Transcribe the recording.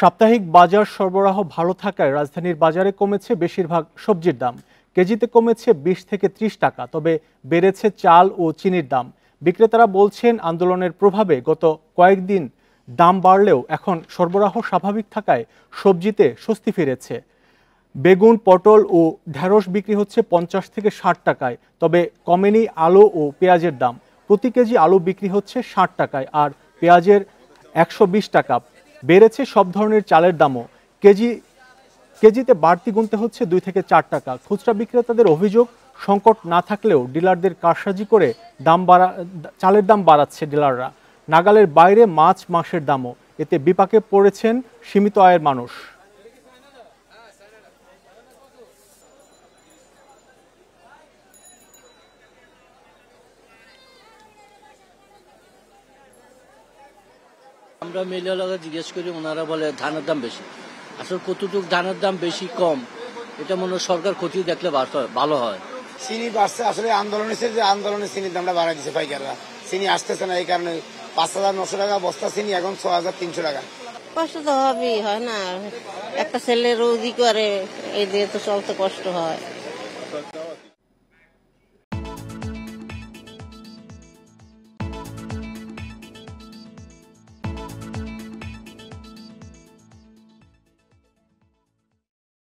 সাপ্তাহিক বাজার সরবরাহ ভালো থাকায় রাজধানীর বাজারে কমেছে বেশিরভাগ সবজির দাম। কেজিতে কমেছে 20 থেকে 30 টাকা, তবে বেড়েছে চাল ও চিনির দাম। বিক্রেতারা বলছেন, আন্দোলনের প্রভাবে গত কয়েকদিন দাম বাড়লেও এখন সরবরাহ স্বাভাবিক থাকায় সবজিতে স্বস্তি ফিরেছে। বেগুন, পটল ও ঢেঁড়স বিক্রি হচ্ছে 50 থেকে 60 টাকায়, তবে কমেনি আলু ও পেঁয়াজের দাম। প্রতি কেজি আলু বিক্রি হচ্ছে 60 টাকায় আর পেঁয়াজের 120 টাকা। বেড়েছে সব ধরনের চালের দামও। কেজিতে বাড়তি গুনতে হচ্ছে 2 থেকে 4 টাকা। খুচরা বিক্রেতাদের অভিযোগ, সংকট না থাকলেও ডিলারদের কারসাজি করে চালের দাম বাড়াচ্ছে ডিলাররা। নাগালের বাইরে মাছ, মাংসের দামও। এতে বিপাকে পড়েছেন সীমিত আয়ের মানুষ। আমরা মিলিয়ে জিজ্ঞেস করি, ওনারা বলে ধানের দাম বেশি। আসলে কতটুকু ধানের দাম বেশি কম এটা মনে হয় সরকার খতিয়ে দেখলে ভালো হয়। চিনি বাড়ছে, আসলে আন্দোলনের চিনির দামটা বাড়াই দিচ্ছে পাইকাররা। চিনি আসতেছে না, এই কারণে 5,900 টাকা বস্তা চিনি এখন 6,300 টাকা। কষ্ট তো হবেই, হয় না? একটা ছেলে রোজই করে, এই দিয়ে তো চলতে কষ্ট হয়।